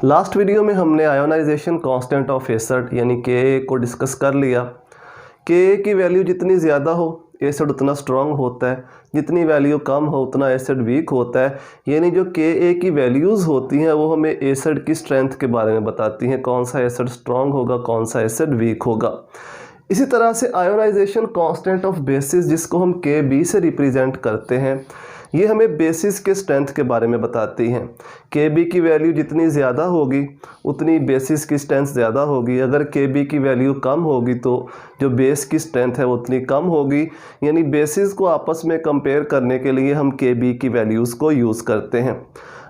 Last video में हमने ionisation constant of acid यानी के को डिस्कस कर लिया। के की वैल्यू जितनी ज़्यादा हो एसिड उतना स्ट्रॉन्ग होता है, जितनी वैल्यू कम हो उतना एसिड वीक होता है। यानी जो के की वैल्यूज़ होती हैं वो हमें एसिड की स्ट्रेंथ के बारे में बताती हैं, कौन सा एसिड स्ट्रॉन्ग होगा, कौन सा एसिड वीक होगा। इसी तरह से आयोनाइजेशन कांस्टेंट ऑफ बेसिस जिसको हम के बी से रिप्रेजेंट करते हैं, ये हमें बेसिस के स्ट्रेंथ के बारे में बताती हैं। के बी की वैल्यू जितनी ज़्यादा होगी उतनी बेसिस की स्ट्रेंथ ज़्यादा होगी। अगर के बी की वैल्यू कम होगी तो जो बेस की स्ट्रेंथ है वो उतनी कम होगी। यानी बेसिस को आपस में कंपेयर करने के लिए हम के बी की वैल्यूज़ को यूज़ करते हैं।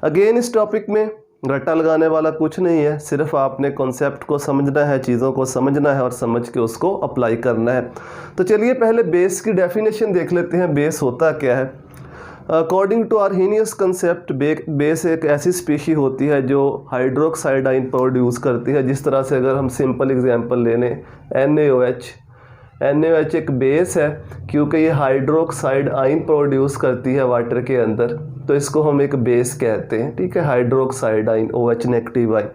अगेन इस टॉपिक में रट्टा लगाने वाला कुछ नहीं है, सिर्फ आपने कॉन्सेप्ट को समझना है, चीज़ों को समझना है और समझ के उसको अप्लाई करना है। तो चलिए पहले बेस की डेफिनेशन देख लेते हैं, बेस होता क्या है। According to Arrhenius concept base एक ऐसी स्पीशी होती है जो हाइड्रोक्साइड आयन प्रोड्यूस करती है। जिस तरह से अगर हम सिंपल एग्जांपल ले लें NaOH एक बेस है क्योंकि ये हाइड्रोक्साइड आयन प्रोड्यूस करती है वाटर के अंदर, तो इसको हम एक बेस कहते हैं। ठीक है, hydroxide ion OH negative ion.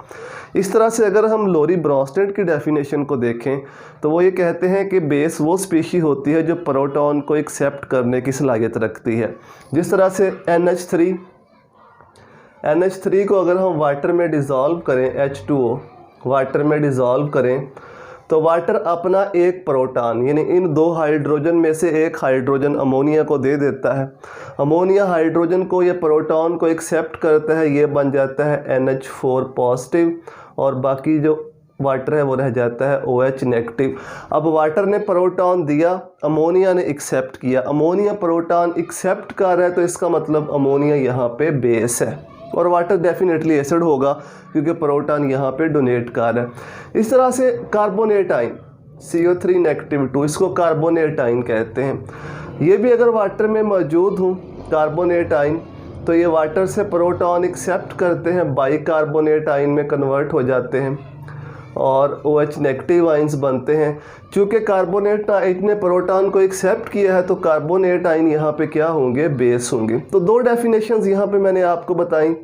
इस तरह से अगर हम लोरी ब्रोंस्टेड की डेफिनेशन को देखें तो वो ये कहते हैं कि बेस वो स्पीशी होती है जो प्रोटॉन को एक्सेप्ट करने की सलाहियत रखती है। जिस तरह से NH3 को अगर हम वाटर में डिज़ोल्व करें, H2O वाटर में डिज़ोल्व करें तो वाटर अपना एक प्रोटॉन यानी इन दो हाइड्रोजन में से एक हाइड्रोजन अमोनिया को दे देता है। अमोनिया हाइड्रोजन को या प्रोटॉन को एक्सेप्ट करता है, ये बन जाता है NH4 पॉजिटिव और बाकी जो वाटर है वो रह जाता है OH नेगेटिव। अब वाटर ने प्रोटॉन दिया, अमोनिया ने एक्सेप्ट किया। अमोनिया प्रोटॉन एक्सेप्ट कर रहा है तो इसका मतलब अमोनिया यहाँ पे बेस है और वाटर डेफिनेटली एसिड होगा क्योंकि प्रोटॉन यहाँ पे डोनेट कर रहा है। इस तरह से कार्बोनेट आयन CO3 नेगेटिव 2, इसको कार्बोनेट आयन कहते हैं। ये भी अगर वाटर में मौजूद हो कार्बोनेट आयन तो ये वाटर से प्रोटॉन एक्सेप्ट करते हैं, बाइकार्बोनेट आयन में कन्वर्ट हो जाते हैं और OH नेगेटिव आयन्स बनते हैं। चूँकि कार्बोनेट आयन ने प्रोटॉन को एक्सेप्ट किया है तो कार्बोनेट आयन यहाँ पे क्या होंगे, बेस होंगे। तो दो डेफिनेशंस यहाँ पे मैंने आपको बताई,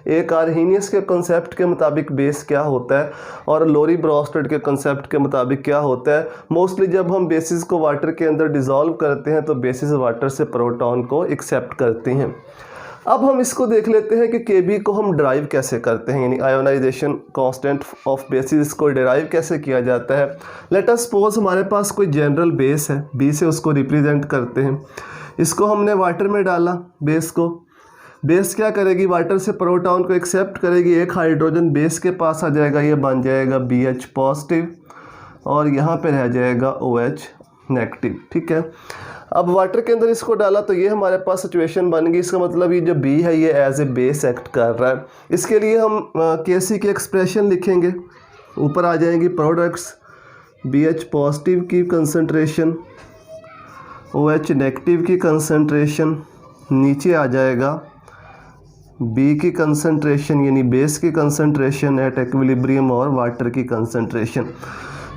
एक आर्हेनियस के कॉन्सेप्ट के मुताबिक बेस क्या होता है और लोरी ब्रोंस्टेड के कॉन्सेप्ट के मुताबिक क्या होता है। मोस्टली जब हम बेसिस को वाटर के अंदर डिज़ोल्व करते हैं तो बेसिस वाटर से प्रोटॉन को एक्सेप्ट करती हैं। अब हम इसको देख लेते हैं कि Kb को हम डिराइव कैसे करते हैं, यानी आयोनाइजेशन कांस्टेंट ऑफ बेसिस को डिराइव कैसे किया जाता है। लेट अस सपोज हमारे पास कोई जनरल बेस है, B से उसको रिप्रेजेंट करते हैं। इसको हमने वाटर में डाला, बेस को। बेस क्या करेगी, वाटर से प्रोटॉन को एक्सेप्ट करेगी, एक हाइड्रोजन बेस के पास आ जाएगा, ये बन जाएगा BH पॉजिटिव और यहाँ पे रह जाएगा OH नेगेटिव। ठीक है, अब वाटर के अंदर इसको डाला तो ये हमारे पास सिचुएशन बन गई। इसका मतलब ये जो B है ये एज ए बेस एक्ट कर रहा है। इसके लिए हम Kc की एक्सप्रेशन लिखेंगे, ऊपर आ जाएंगी प्रोडक्ट्स, BH पॉजिटिव की कंसंट्रेशन, OH नेगेटिव की कंसंट्रेशन, नीचे आ जाएगा B की कंसंट्रेशन यानी बेस की कंसंट्रेशन एट इक्विलिब्रियम और वाटर की कंसंट्रेशन।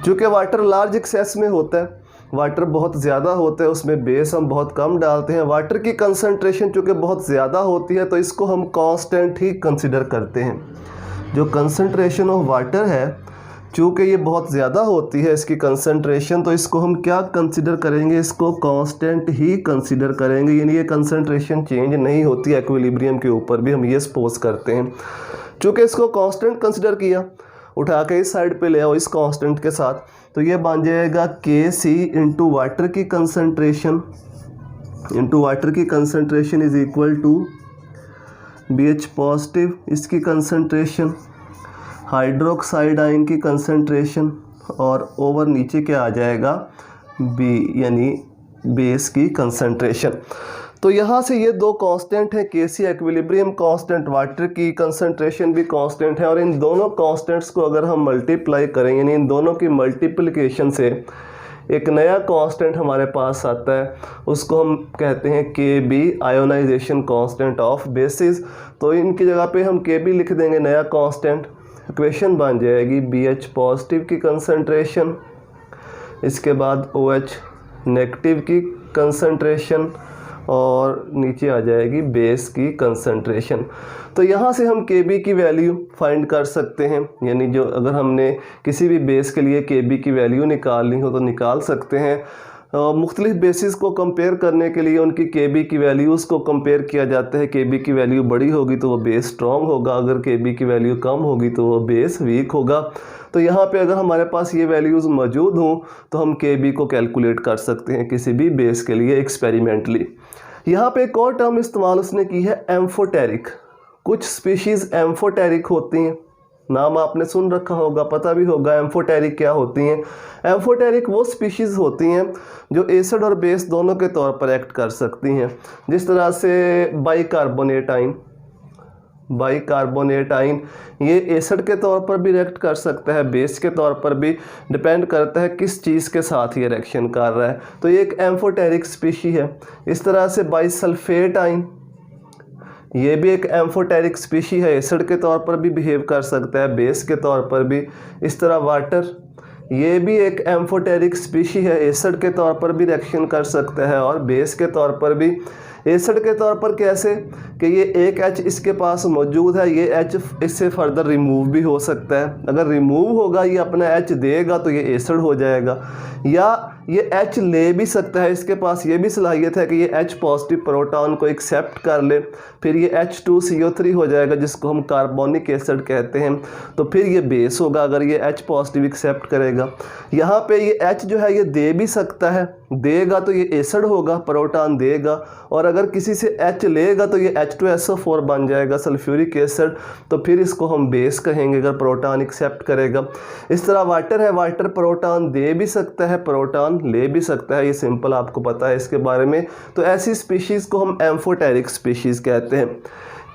चूँकि वाटर लार्ज एक्सेस में होता है, वाटर बहुत ज़्यादा होता है, उसमें बेस हम बहुत कम डालते हैं। वाटर की कंसंट्रेशन चूँकि बहुत ज़्यादा होती है तो इसको हम कांस्टेंट ही कंसिडर करते हैं। जो कंसंट्रेशन ऑफ वाटर है चूँकि ये बहुत ज़्यादा होती है इसकी कंसंट्रेशन, तो इसको हम क्या कंसिडर करेंगे, इसको कांस्टेंट ही कंसिडर करेंगे। यानी ये कंसंट्रेशन चेंज नहीं होती, एक्विलिब्रियम के ऊपर भी हम ये सपोज करते हैं। चूँकि इसको कांस्टेंट कंसिडर किया, उठा के इस साइड पे ले आओ इस कांस्टेंट के साथ, तो ये बन जाएगा Kc इंटू वाटर की concentration is equal to BH positive इसकी कंसंट्रेशन, हाइड्रोक्साइड आयन की कंसंट्रेशन और ओवर नीचे क्या आ जाएगा B यानी बेस की कंसंट्रेशन। तो यहाँ से ये दो कांस्टेंट हैं, Kc इक्विलिब्रियम कांस्टेंट, वाटर की कंसंट्रेशन भी कांस्टेंट है और इन दोनों कांस्टेंट्स को अगर हम मल्टीप्लाई करें यानी इन दोनों की मल्टीप्लिकेशन से एक नया कांस्टेंट हमारे पास आता है, उसको हम कहते हैं Kb ionisation constant of bases. तो इनकी जगह पे हम Kb लिख देंगे नया कांस्टेंट, इक्वेशन बन जाएगी BH पॉजिटिव की कंसंट्रेशन, इसके बाद OH नेगेटिव की कंसंट्रेशन और नीचे आ जाएगी बेस की कंसंट्रेशन। तो यहाँ से हम Kb की वैल्यू फाइंड कर सकते हैं, यानी जो अगर हमने किसी भी बेस के लिए Kb की वैल्यू निकालनी हो तो निकाल सकते हैं। मुख्तलिफ बेसिस को कंपेयर करने के लिए उनकी Kb की वैल्यूज़ को कंपेयर किया जाता है। Kb की वैल्यू बड़ी होगी तो वो बेस स्ट्रॉन्ग होगा, अगर Kb की वैल्यू कम होगी तो वो बेस वीक होगा। तो यहाँ पे अगर हमारे पास ये वैल्यूज़ मौजूद हों तो हम Kb को कैलकुलेट कर सकते हैं किसी भी बेस के लिए एक्सपेरिमेंटली। यहाँ पे एक और टर्म इस्तेमाल उसने की है एम्फोटेरिक। कुछ स्पीशीज़ एम्फोटेरिक होती हैं, नाम आपने सुन रखा होगा, पता भी होगा एम्फोटेरिक क्या होती हैं। एम्फोटेरिक वो स्पीशीज़ होती हैं जो एसिड और बेस दोनों के तौर पर एक्ट कर सकती हैं। जिस तरह से बाइकार्बोनेट आयन ये एसिड के तौर पर भी रिएक्ट कर सकता है, बेस के तौर पर भी, डिपेंड करता है किस चीज़ के साथ ये रिएक्शन कर रहा है। तो ये एक एम्फोटेरिक स्पीशी है। इस तरह से बाइसल्फेट आयन ये भी एक एम्फोटेरिक स्पीशी है, एसिड के तौर पर भी बिहेव कर सकता है, बेस के तौर पर भी। इस तरह वाटर ये भी एक एम्फोटेरिक स्पीशी है, एसिड के तौर पर भी रिएक्शन कर सकता है और बेस के तौर पर भी। एसिड के तौर पर कैसे कि ये एक H इसके पास मौजूद है, ये H इससे फर्दर रिमूव भी हो सकता है। अगर रिमूव होगा ये अपना H देगा तो ये एसिड हो जाएगा, या ये H ले भी सकता है, इसके पास ये भी सलाहियत है कि ये H पॉजिटिव प्रोटॉन को एक्सेप्ट कर ले, फिर ये H2CO3 हो जाएगा जिसको हम कार्बोनिक एसिड कहते हैं। तो फिर ये बेस होगा अगर ये H पॉजिटिव एक्सेप्ट करेगा। यहाँ पे ये H जो है ये दे भी सकता है, देगा तो ये एसिड होगा, प्रोटॉन देगा, और अगर किसी से H लेगा तो ये H2SO4 बन जाएगा, सल्फ्यूरिक एसिड। तो फिर इसको हम बेस कहेंगे अगर प्रोटॉन एक्सेप्ट करेगा। इस तरह वाटर है, वाटर प्रोटॉन दे भी सकता है, प्रोटॉन ले भी सकता है, ये सिंपल आपको पता है इसके बारे में। तो ऐसी स्पीशीज़ को हम एम्फोटेरिक स्पीशीज़ कहते हैं।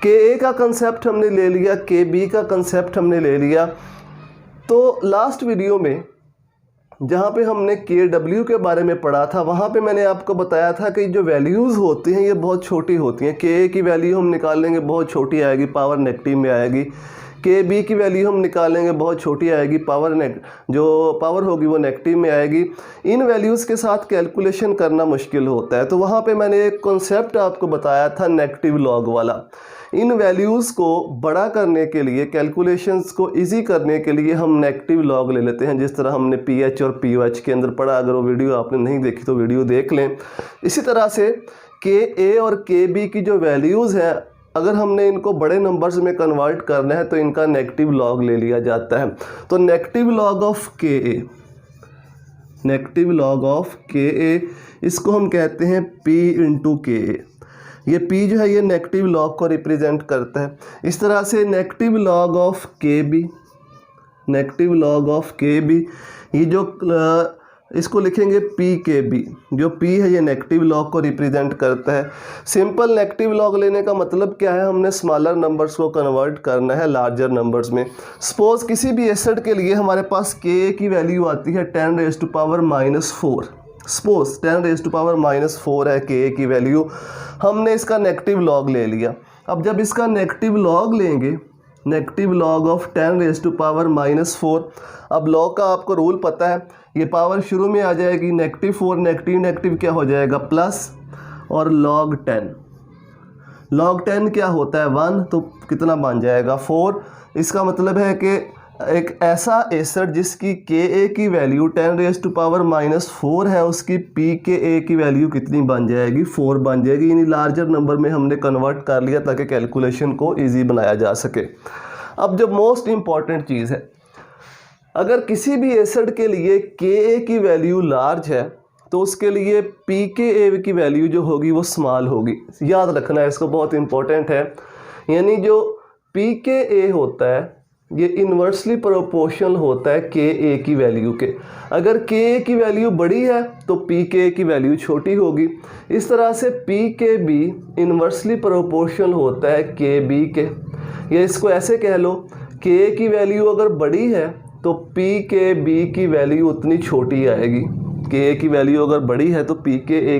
Ka का कंसेप्ट हमने ले लिया, Kb का कंसेप्ट हमने ले लिया। तो लास्ट वीडियो में जहाँ पे हमने Kw के बारे में पढ़ा था वहाँ पे मैंने आपको बताया था कि जो वैल्यूज़ होती हैं ये बहुत छोटी होती हैं। Ka की वैल्यू हम निकालेंगे बहुत छोटी आएगी, पावर नेगेटिव में आएगी। Kb की वैल्यू हम निकालेंगे बहुत छोटी आएगी, जो पावर होगी वो नेगेटिव में आएगी। इन वैल्यूज़ के साथ कैलकुलेशन करना मुश्किल होता है। तो वहाँ पे मैंने एक कॉन्सेप्ट आपको बताया था नेगेटिव लॉग वाला। इन वैल्यूज़ को बड़ा करने के लिए, कैलकुलेशंस को इजी करने के लिए हम नेगेटिव लॉग ले लेते हैं, जिस तरह हमने pH और pOH के अंदर पढ़ा। अगर वो वीडियो आपने नहीं देखी तो वीडियो देख लें। इसी तरह से Ka और Kb की जो वैल्यूज़ हैं अगर हमने इनको बड़े नंबर्स में कन्वर्ट करना है तो इनका नेगेटिव लॉग ले लिया जाता है। तो नेगेटिव लॉग ऑफ Ka इसको हम कहते हैं P इंटू Ka। ये P जो है ये नेगेटिव लॉग को रिप्रेजेंट करता है। इस तरह से नेगेटिव लॉग ऑफ Kb ये जो इसको लिखेंगे PKb। जो P है ये नेगेटिव लॉग को रिप्रेजेंट करता है। सिंपल नेगेटिव लॉग लेने का मतलब क्या है, हमने स्मॉलर नंबर्स को कन्वर्ट करना है लार्जर नंबर्स में। सपोज किसी भी एसिड के लिए हमारे पास Ka की वैल्यू आती है 10⁻⁴। सपोज 10⁻⁴ है Ka की वैल्यू, हमने इसका नेगेटिव लॉग ले लिया। अब जब इसका नेगेटिव लॉग लेंगे, नेगेटिव लॉग ऑफ 10⁻⁴, अब लॉग का आपको रूल पता है, ये पावर शुरू में आ जाएगी, -4 नेगेटिव क्या हो जाएगा प्लस, और log 10 क्या होता है 1, तो कितना बन जाएगा 4। इसका मतलब है कि एक ऐसा एसिड जिसकी Ka की वैल्यू 10⁻⁴ है उसकी pKa की वैल्यू कितनी बन जाएगी 4 बन जाएगी। यानी लार्जर नंबर में हमने कन्वर्ट कर लिया ताकि कैलकुलेशन को ईजी बनाया जा सके। अब जो मोस्ट इम्पॉर्टेंट चीज़ है, अगर किसी भी एसिड के लिए Ka की वैल्यू लार्ज है तो उसके लिए pKa की वैल्यू जो होगी वो स्मॉल होगी। याद रखना है, इसको बहुत इम्पोर्टेंट है। यानी जो pKa होता है ये इन्वर्सली प्रोपोर्शनल होता है Ka की वैल्यू के। अगर Ka की वैल्यू बड़ी है तो pKa की वैल्यू छोटी होगी। इस तरह से pKb इन्वर्सली प्रोपोर्शनल होता है Kb के। या इसको ऐसे कह लो, Ka की वैल्यू अगर बड़ी है तो pKb की वैल्यू उतनी छोटी आएगी। Ka की वैल्यू अगर बड़ी है तो pKa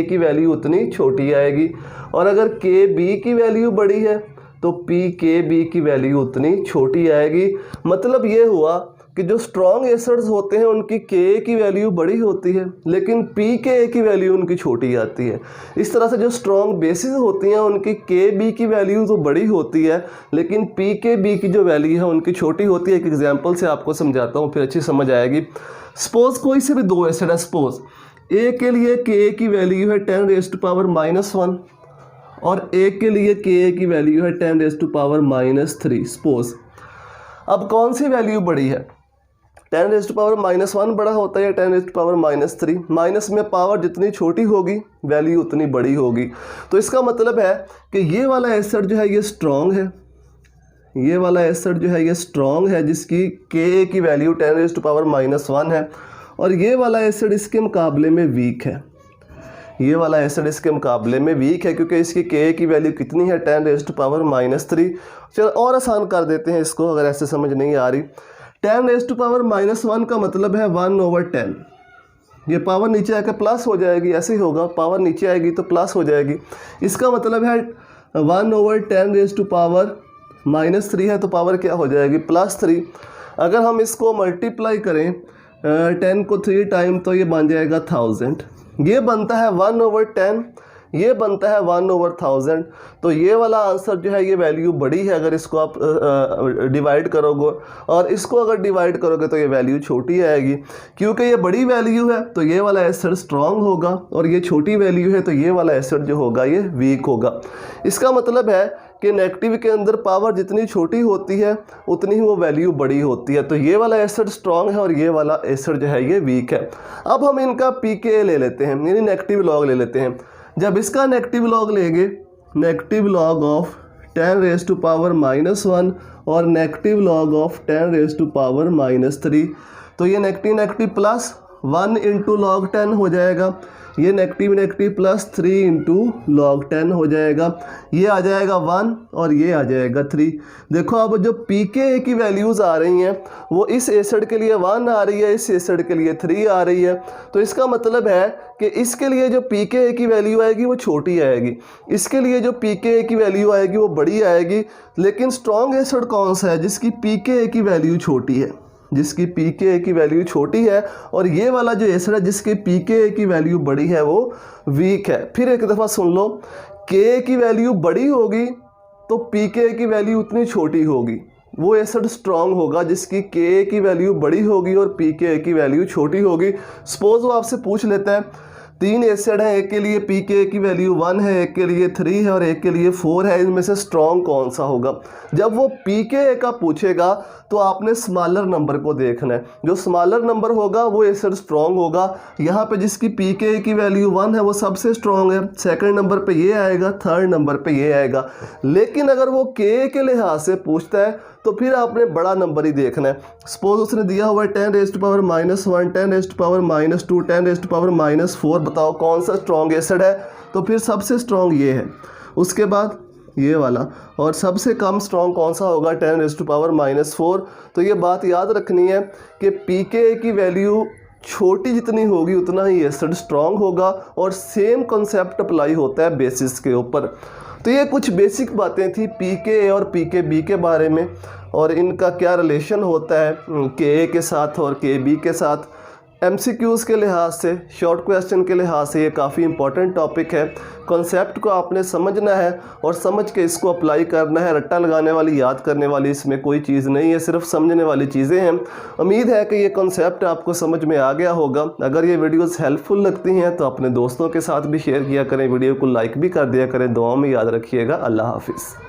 की वैल्यू उतनी छोटी आएगी, और अगर Kb की वैल्यू बड़ी है तो pKb की वैल्यू उतनी छोटी आएगी। मतलब ये हुआ कि जो स्ट्रॉन्ग एसिड्स होते हैं उनकी Ka की वैल्यू बड़ी होती है लेकिन pKa की वैल्यू उनकी छोटी आती है। इस तरह से जो स्ट्रॉन्ग बेसिस होती हैं उनकी Kb की वैल्यू तो बड़ी होती है लेकिन pKb की जो वैल्यू है उनकी छोटी होती है। एक एग्जांपल से आपको समझाता हूँ फिर अच्छी समझ आएगी। सपोज कोई से भी दो एसिड है, सपोज A के लिए Ka की वैल्यू है 10⁻⁻1 और A के लिए Ka की वैल्यू है 10⁻⁻3 सपोज। अब कौन सी वैल्यू बड़ी है? 10⁻⁻1 बड़ा होता है या 10⁻⁻3? माइनस में पावर जितनी छोटी होगी वैल्यू उतनी बड़ी होगी। तो इसका मतलब है कि ये वाला एसिड जो है ये स्ट्रॉन्ग है, ये वाला एसिड जो है ये स्ट्रॉन्ग है जिसकी Ka की वैल्यू 10⁻⁻1 है और ये वाला एसिड इसके मुकाबले में वीक है। ये वाला एसिड इसके मुकाबले में वीक है क्योंकि इसकी Ka की वैल्यू कितनी है 10⁻⁻3। चलो और आसान कर देते हैं इसको अगर ऐसे समझ नहीं आ रही। 10⁻⁻1 का मतलब है 1/10। ये पावर नीचे आकर प्लस हो जाएगी, ऐसे ही होगा, पावर नीचे आएगी तो प्लस हो जाएगी। इसका मतलब है 1/10⁻³ है तो पावर क्या हो जाएगी +3। अगर हम इसको मल्टीप्लाई करें 10 को 3 टाइम तो ये बन जाएगा 1000। ये बनता है 1/10, ये बनता है 1/1000। तो ये वाला आंसर जो है ये वैल्यू बड़ी है अगर इसको आप डिवाइड करोगे और इसको अगर डिवाइड करोगे तो ये वैल्यू छोटी आएगी। क्योंकि ये बड़ी वैल्यू है तो ये वाला एसिड स्ट्रॉन्ग होगा और ये छोटी वैल्यू है तो ये वाला एसिड जो होगा ये वीक होगा। इसका मतलब है कि नेगेटिव के अंदर पावर जितनी छोटी होती है उतनी ही वो वैल्यू बड़ी होती है। तो ये वाला एसिड स्ट्रॉन्ग है और ये वाला एसिड जो है ये वीक है। अब हम इनका pKa ले लेते हैं, यानी नेगेटिव लॉग ले लेते हैं। जब इसका नेगेटिव लॉग लेंगे, नेगेटिव लॉग ऑफ 10⁻⁻1 और नेगेटिव लॉग ऑफ 10⁻⁻3, तो ये नेगेटिव नेगेटिव प्लस 1 × log10 हो जाएगा। ये नेगेटिव नेगेटिव प्लस 3 × log10 हो जाएगा। ये आ जाएगा 1 और ये आ जाएगा 3। देखो अब जो pKa की वैल्यूज़ आ रही हैं वो इस एसिड के लिए 1 आ रही है, इस एसिड के लिए 3 आ रही है। तो इसका मतलब है कि इसके लिए जो pKa की वैल्यू आएगी वो छोटी आएगी, इसके लिए जो pKa की वैल्यू आएगी वो बड़ी आएगी। लेकिन स्ट्रॉन्ग एसिड कौन सा है जिसकी pKa की वैल्यू छोटी है, जिसकी pKa की वैल्यू छोटी है, और ये वाला जो एसिड है जिसकी pKa की वैल्यू बड़ी है वो वीक है। फिर एक दफ़ा सुन लो, Ka की वैल्यू बड़ी होगी तो pKa की वैल्यू उतनी छोटी होगी। वो एसिड स्ट्रॉन्ग होगा जिसकी Ka की वैल्यू बड़ी होगी और pKa की वैल्यू छोटी होगी। सपोज वो आपसे पूछ लेता है 3 एसिड हैं, एक के लिए pKa की वैल्यू 1 है, एक के लिए 3 है और एक के लिए 4 है, इनमें से स्ट्रॉन्ग कौन सा होगा? जब वो pKa का पूछेगा तो आपने स्मॉलर नंबर को देखना है। जो स्मॉलर नंबर होगा वो एसिड स्ट्रॉन्ग होगा। यहाँ पे जिसकी pKa की वैल्यू 1 है वो सबसे स्ट्रॉन्ग है, सेकंड नंबर पे ये आएगा, थर्ड नंबर पे ये आएगा। लेकिन अगर वो Ka के लिहाज से पूछता है तो फिर आपने बड़ा नंबर ही देखना है। सपोज उसने दिया हुआ है 10⁻⁻1, 10⁻⁻2, 10⁻⁻4, बताओ कौन सा स्ट्रॉन्ग एसिड है? तो फिर सबसे स्ट्रॉन्ग ये है, उसके बाद ये वाला, और सबसे कम स्ट्रॉन्ग कौन सा होगा? 10⁻⁻4। तो ये बात याद रखनी है कि pKa की वैल्यू छोटी जितनी होगी उतना ही एसिड स्ट्रॉन्ग होगा और सेम कॉन्सेप्ट अप्लाई होता है बेसिस के ऊपर। तो ये कुछ बेसिक बातें थी pKa और pKb के बारे में और इनका क्या रिलेशन होता है Ka के साथ और Kb के साथ। MCQs के लिहाज से, शॉर्ट क्वेश्चन के लिहाज से ये काफ़ी इंपॉर्टेंट टॉपिक है। कॉन्सेप्ट को आपने समझना है और समझ के इसको अप्लाई करना है। रट्टा लगाने वाली, याद करने वाली इसमें कोई चीज़ नहीं है, सिर्फ समझने वाली चीज़ें हैं। उम्मीद है कि ये कॉन्सेप्ट आपको समझ में आ गया होगा। अगर ये वीडियोस हेल्पफुल लगती हैं तो अपने दोस्तों के साथ भी शेयर किया करें, वीडियो को लाइक भी कर दिया करें। दुआओं में याद रखिएगा। अल्लाह हाफिज़।